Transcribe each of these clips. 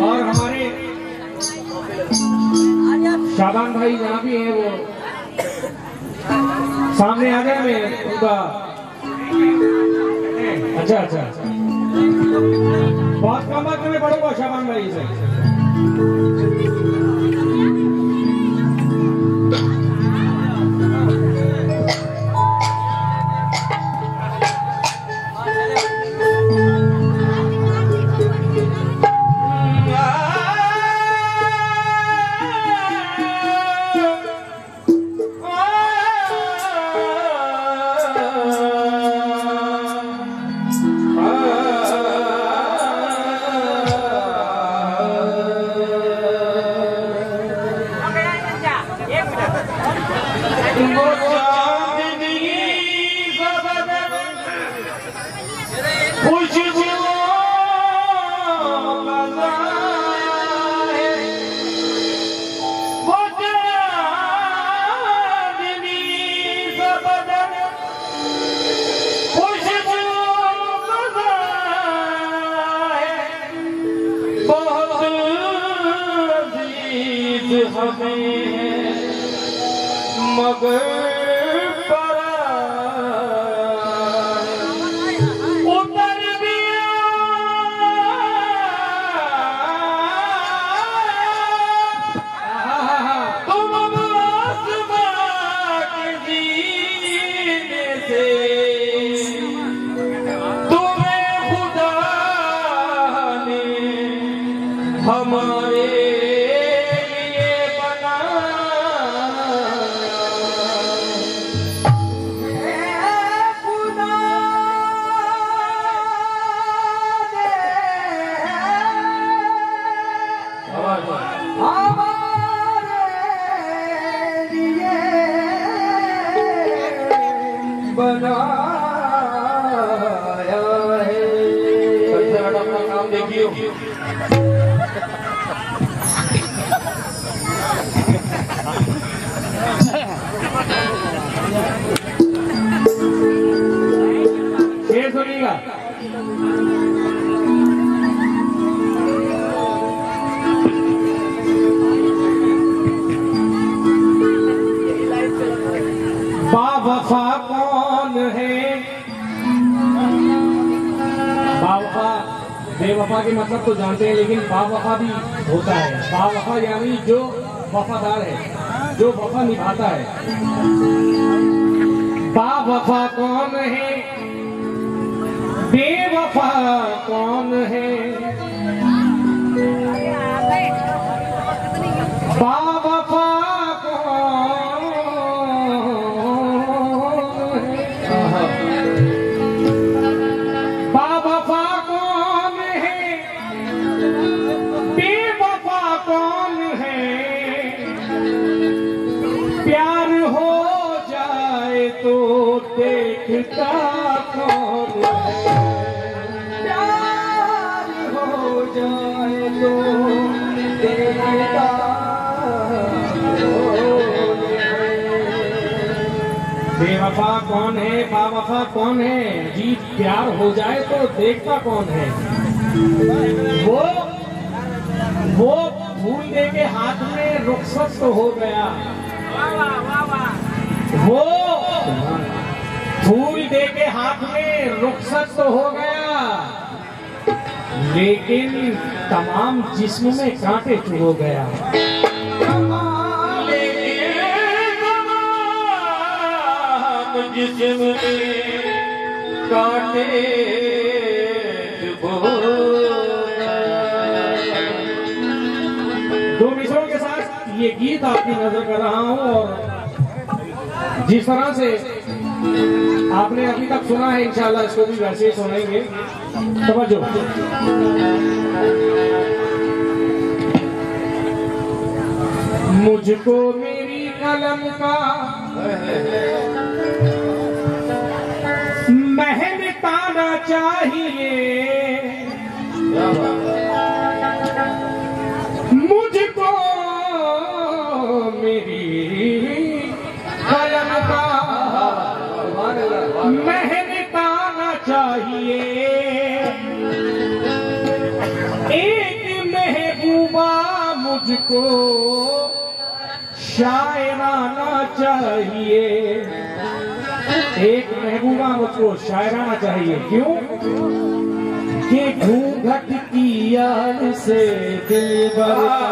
और हमारे शाबान भाई जहाँ भी हैं वो सामने आ गए। मैं उनका अच्छा बहुत कम बात में पढ़ूंगा शाबान भाई से। मगर उतर दिया तुम आसमां के जीने से, तुम्हें खुदा ने हमारे बनाया है। सबसे बड़ा अपना काम देखियो। शेर सुनिएगा। बावफा कौन है? बावफा बेवफा के मतलब तो जानते हैं, लेकिन बावफा भी होता है। बावफा यानी जो वफादार है, जो वफा निभाता है। बावफा कौन है? बेवफा कौन है? बावफा प्यार हो जाए तो देखता कौन है? प्यार हो जाए तो देखता कौन है? बेवफा कौन है? बावफा कौन है? जी प्यार हो जाए तो देखता कौन है? वो फूल दे के हाथ में रुखसत तो हो गया, वो फूल दे के हाथ में रुखसत तो हो गया, लेकिन तमाम जिस्म में कांटे चुभ गया। जिस्म में कांटे चुभ। दो मिसरों के साथ ये गीत आपकी नजर कर रहा हूं, और जिस तरह से आपने अभी तक सुना है इंशाल्लाह इसको भी वैसे ही सुनेंगे। समझो। मुझको मेरी कलम का महनताना चाहिए, मुझको मेरी कलम का चाहिए, एक महबूबा मुझको शायराना चाहिए, एक महबूबा मुझको शायराना चाहिए। क्यों कि घूंघट की याद से दिल बरका,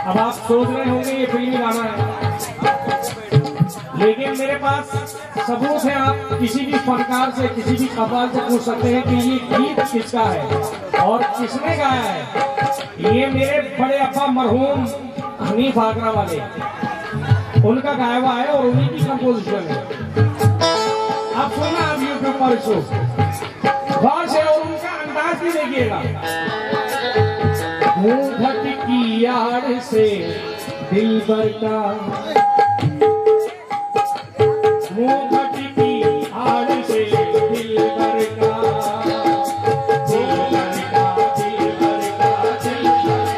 अब आप सोच रहे होंगे ये फिल्मी गाना है, लेकिन मेरे पास सबूत है। आप किसी भी फनकार से, किसी भी कव्वाल से पूछ सकते हैं कि ये गीत किसका है और किसने गाया है। ये मेरे बड़े अब्बा मरहूम हनीफ आगरा वाले, उनका गाया हुआ है और उन्हीं की कंपोजिशन है। आप सुनना, आप यूट्यूब पर इसको गौर से, और उनका अंदाज भी देखिएगा। घूंघट की याद से दिल बरका, घूंघट की याद से दिल बरका, दिल बरका, दिल बरका, दिल बरका,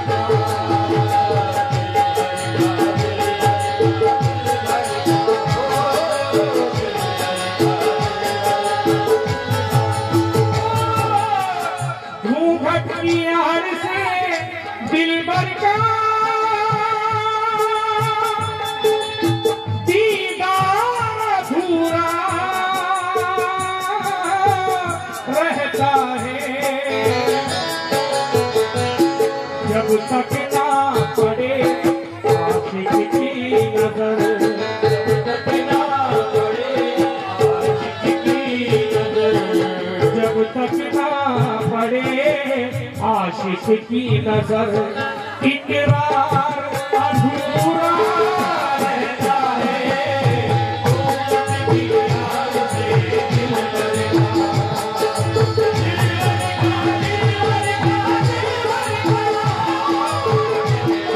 घूंघट की याद से दिल बरका, दीदार अधूरा रहता है, जब तक ना पड़े आशिक की नजर, जब तक ना पड़े आशिक की नजर, जब तक ना पड़े आशिक की नजर, इकरार अधूरा रहता है, घूंघट की याद से दिल बरका,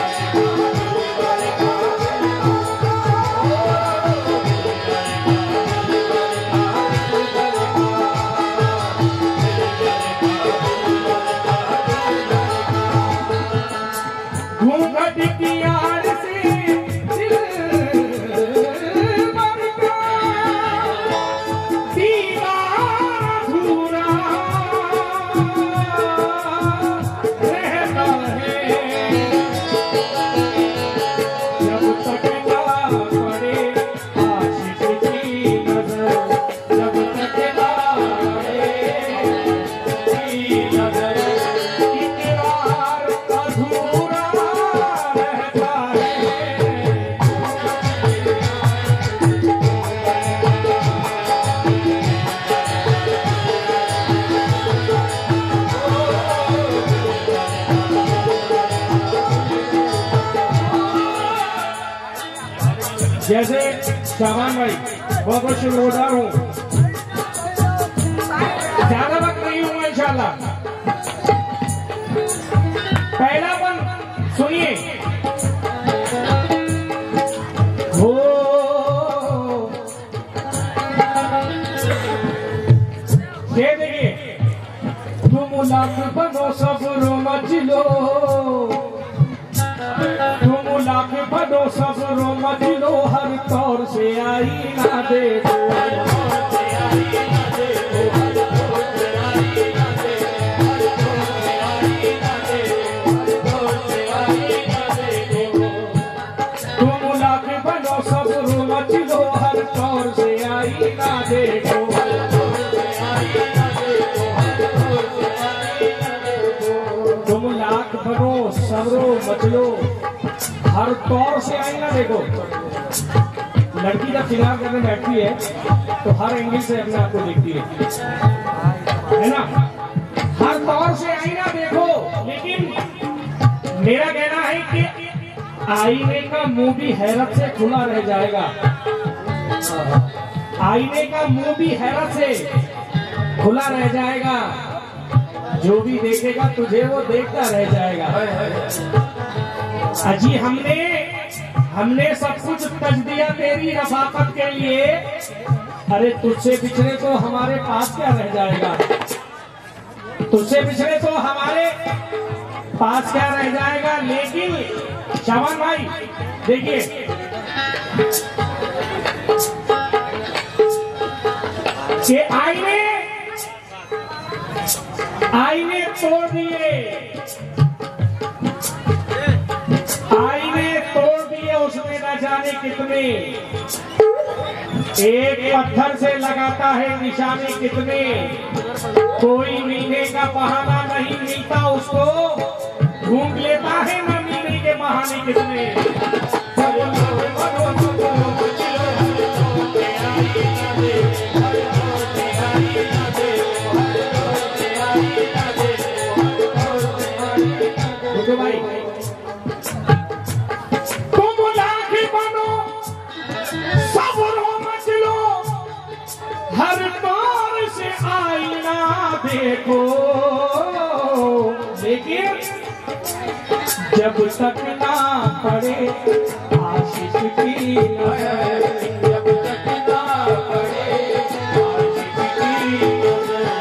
घूंघट की याद से दिल बरका, दीदार अधूरा रहता है, जब तक ना पड़े आशिक की नजर, जब तक ना पड़े की नजर, इकरार अधूरा रहता है। जैसे शाबान भाई, बहुत बहुत शुक्रगुजार हूँ। ज्यादा वक्त नहीं हूँ इंशाल्लाह। पहला पन सुनिए। हो ये देखिए, तुम लाख बनो सब्र मचलो, तुम लाख बनो सब्र मचलो, हर तौर से आई ना देखो, तुम लाख बनो सब्र मचलो, हर तौर से आई ना देखो, तुम लाख बनो सब्र मचलो, हर तौर से आई ना देखो। लड़की जब श्रृंगार करने बैठती है तो हर एंगल से अपने आप को देखती है ना, हर तौर से आईना देखो। लेकिन मेरा कहना है कि आईने का मुंह भी हैरत से खुला रह जाएगा, आईने का मुंह भी हैरत से खुला रह जाएगा, जो भी देखेगा तुझे वो देखता रह जाएगा। अजी हमने सब कुछ तज दिया तेरी रफाकत के लिए, अरे तुझसे बिछड़े तो हमारे पास क्या रह जाएगा, तुझसे बिछड़े तो हमारे पास क्या रह जाएगा। लेकिन शाबान भाई देखिए, कि आईने तोड़ दिए, आईने तोड़ दिए उसने न जाने कितने, एक पत्थर से लगाता है निशाने कितने, कोई मिलने का बहाना नहीं मिलता उसको, ढूंढ लेता है न मिलने के बहाने कितने। तो भाई तुम लाख बनो सब मच लो, हर बार से आईना देखो, लेकिन जब तक ना पड़े आशिक की नजर, जब तक ना पड़े आशिक की नजर,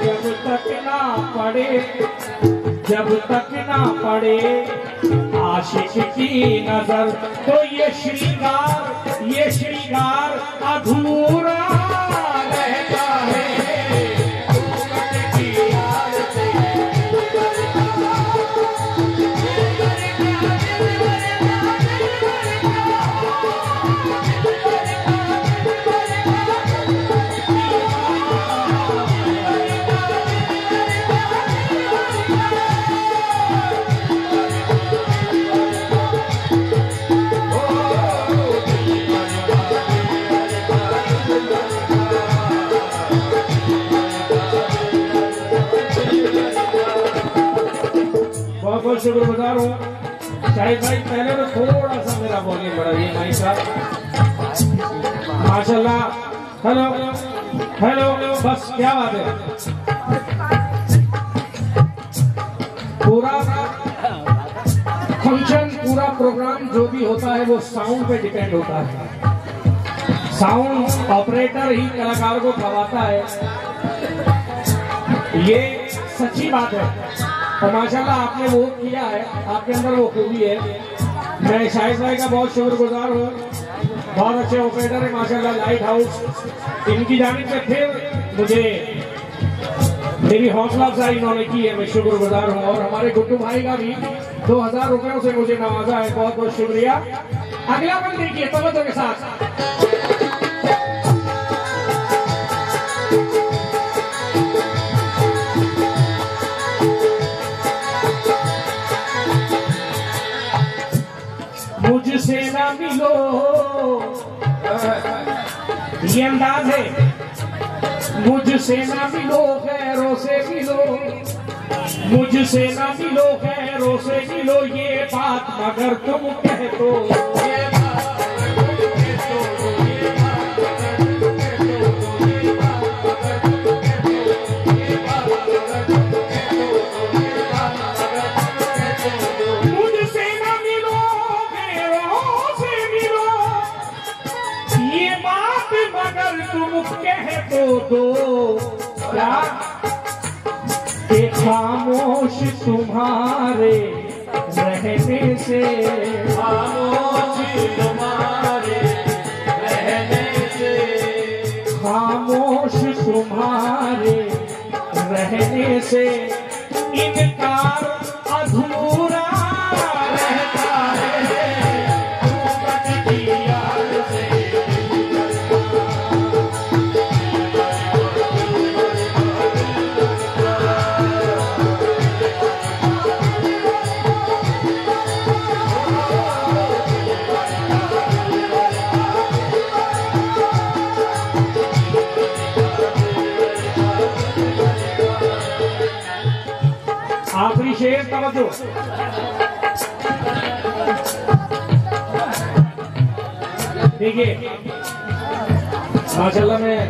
जब तक ना पड़े, जब तक ना पड़े आशिक की नजर, तो ये श्रृंगार अधूरा रहता है। बहुत शुक्रगुजार हूँ शाहिद भाई, पहले तो थोड़ा सा मेरा वॉल्यूम बढ़ाइए भाई साहब, माशाल्लाह। हेलो हेलो, बस क्या बात है। पूरा फंक्शन, पूरा प्रोग्राम जो भी होता है वो साउंड पे डिपेंड होता है, साउंड ऑपरेटर ही कलाकार को गवाता है, ये सच्ची बात है। और माशाल्लाह आपने वो किया है, आपके अंदर वो खूबी है। मैं शाहिद भाई का बहुत शुक्रगुजार हूँ, बहुत अच्छे ऑपरेटर है माशाल्लाह। लाइट हाउस इनकी जानिब से फिर मुझे मेरी हौसला अफजाई इन्होंने की है, मैं शुक्रगुजार हूँ। और हमारे गुड्डू भाई का भी 2000 रुपयों से मुझे नवाजा है, बहुत बहुत शुक्रिया। अगला बन देखिए तवज्जो के साथ। मुझसे ना मिलो, ये अंदाज है, मुझसे ना मिलो गैरों से मिलो, मुझसे ना मिलो गैरों से मिलो, ये बात मगर तुम कह दो, ये बात दो क्या कि खामोश तुम्हारे रहने से, खामोश तुम्हारे रहने से, खामोश तुम्हारे रहने से इनकार अधूरा रहता है। आखिरी शेर तवज्जो। देखिए माशाल्लाह, मैं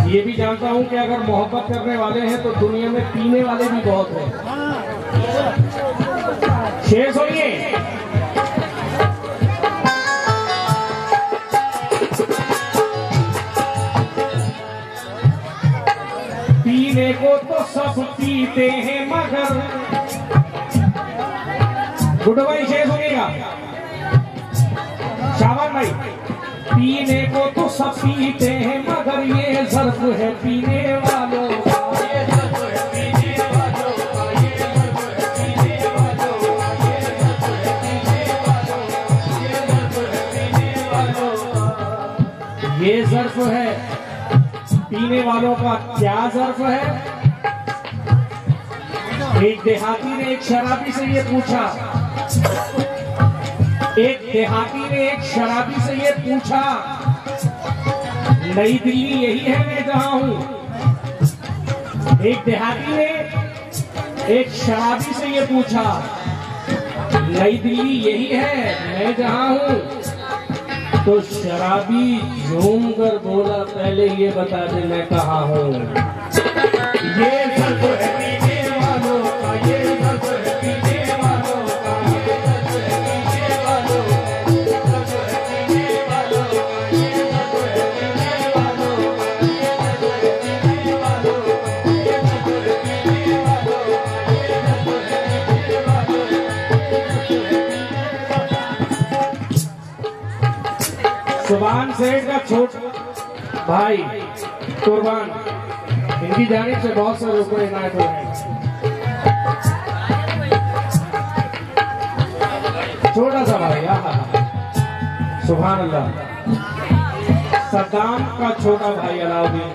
ये भी जानता हूं कि अगर मोहब्बत करने वाले हैं तो दुनिया में पीने वाले भी बहुत हैं। शेर सुनिए, पीने को तो सब पीते हैं मगर, गुड्डू भाई शेर सुनिएगा, शाबाश भाई, पीने को तो सब पीते हैं मगर ये ज़र्फ है पीने वालों का, ये ज़र्फ है पीने वालों का, ये ज़र्फ है पीने वालों का, ये ज़र्फ है पीने वालों का, ये ज़र्फ है पीने वालों का, ये ज़र्फ है पीने वालों का। क्या ज़र्फ है? एक देहाती ने एक शराबी से ये पूछा, एक देहाती ने एक शराबी से ये पूछा, नई दिल्ली यही है मैं जहां हूं। एक देहाती ने एक शराबी से ये पूछा, नई दिल्ली यही है मैं जहां हूं। तो शराबी झूम कर बोला, पहले ये बता दे मैं कहां हूं। ये ज़र्फ है पीने वालों का, ये ज़र्फ है पीने वालों का, ये ज़र्फ है पीने वालों का, ये ज़र्फ है पीने वालों का, ये ज़र्फ है पीने वालों का, ये ज़र्फ है पीने वालों का, ये ज़र्फ है पीने वालों का, ये ज़र्फ है पीने वालों का। सुभान सेठ का छोटा भाई कुर्बान, इनकी जानिब से बहुत से रुपए इनायत हुए हैं। छोटा सा भाई, सुभान अल्लाह, सद्दाम का छोटा भाई अलाउद्दीन।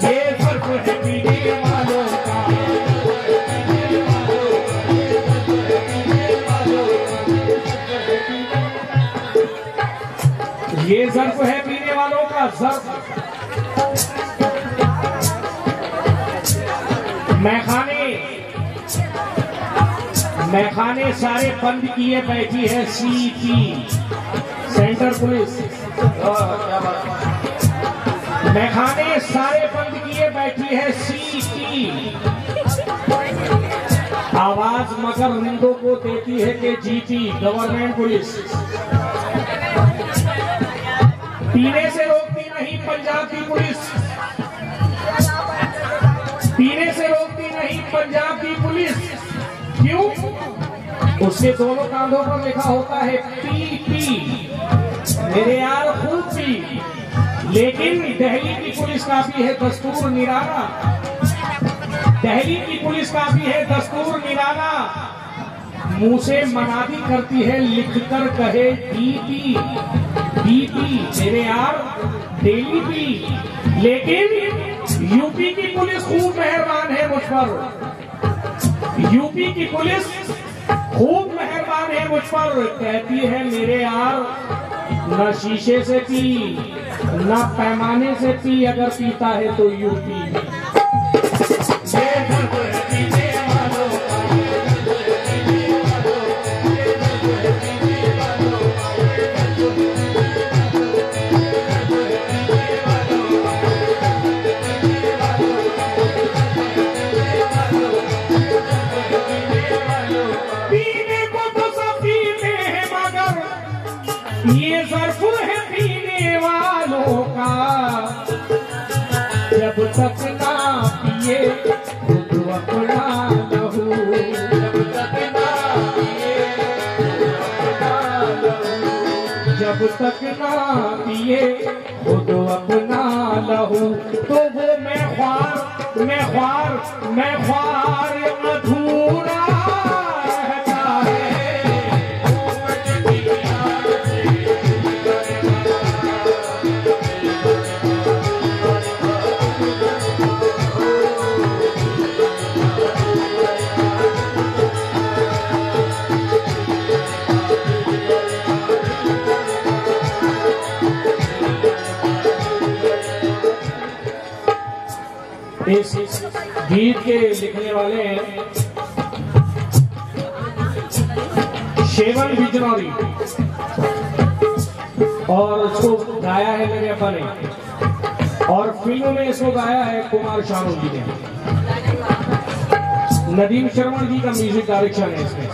ये ज़र्फ है पीने वालों का, ये ज़र्फ है पीने वालों का। ज़र्फ मैखाने सारे बंद किए बैठी है सीपी, सेंट्रल पुलिस। मैखाने सारे बंद किए बैठी है सीपी, आवाज मगर हिंदू को देती है कि जीटी, गवर्नमेंट पुलिस। पीने से रोकती नहीं पंजाब की पुलिस, पीने से रोकती नहीं पंजाब की पुलिस। क्यों? उसके दोनों कांधों पर लिखा होता है पी पी, मेरे यार खूब पी। लेकिन दिल्ली की पुलिस का भी है दस्तूर निराला, दिल्ली की पुलिस का भी है दस्तूर निराला। मुंह से मनादी करती है, लिखकर कहे बीपी बीपी, मेरे यार डेली पी। लेकिन यूपी की पुलिस खूब मेहरबान है मुझ पर, यूपी की पुलिस खूब मेहरबान है मुझ पर। कहती है मेरे यार न शीशे से पी न पैमाने से पी, अगर पीता है तो यूपी। ये ज़र्फ है पीने वालों का, जब तक ना पिए खुद अपना लहू, जब तक ना पिए अपना लहू, जब तक ना पिए खुद अपना लहू। तो वो मैं ख्वार अधूरा इस गीत के लिखने वाले हैं शेवन बिजनौरी, और इसको गाया है मेरे अब्बा ने, और फिल्म में इसको गाया है कुमार शानू जी ने। नदीम शर्मा जी का म्यूजिक डायरेक्शन है इसमें।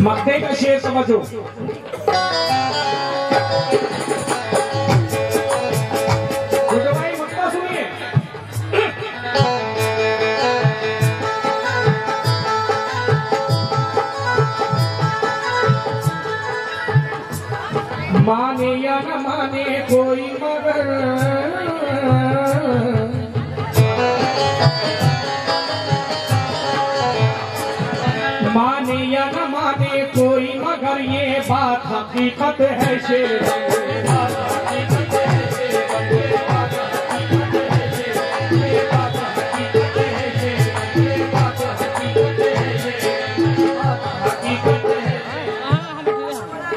मक्ते का शेर समझो। छोटे भाई मक्ता सुनिए। माने या न माने कोई मगर माने या न माने कोई मगर ये बात हकीकत है शेर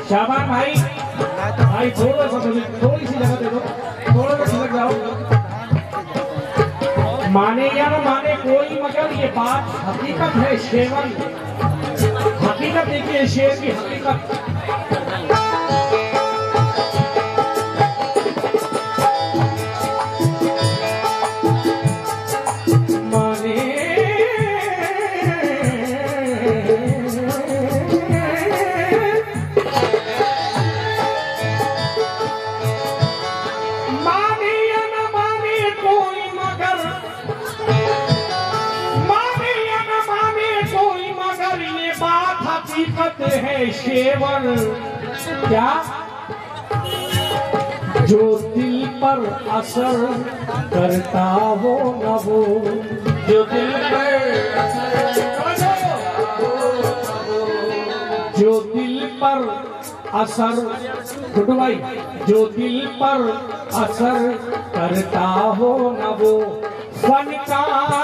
शाबाश भाई भाई थोड़ा सा थोड़ी सी जगह दे दो, थोड़ा सा छिलक जाओ। माने या न माने कोई मगर ये बात हकीकत है शेवर। हकीकत देखिए शेर की हकीकत। माने या न माने कोई मगर ये बात हकीकत है शेवर। क्या? जो दिल पर असर करता हो न वो, जो दिल पर असर छोटू भाई, जो दिल पर असर करता हो न वो फनकार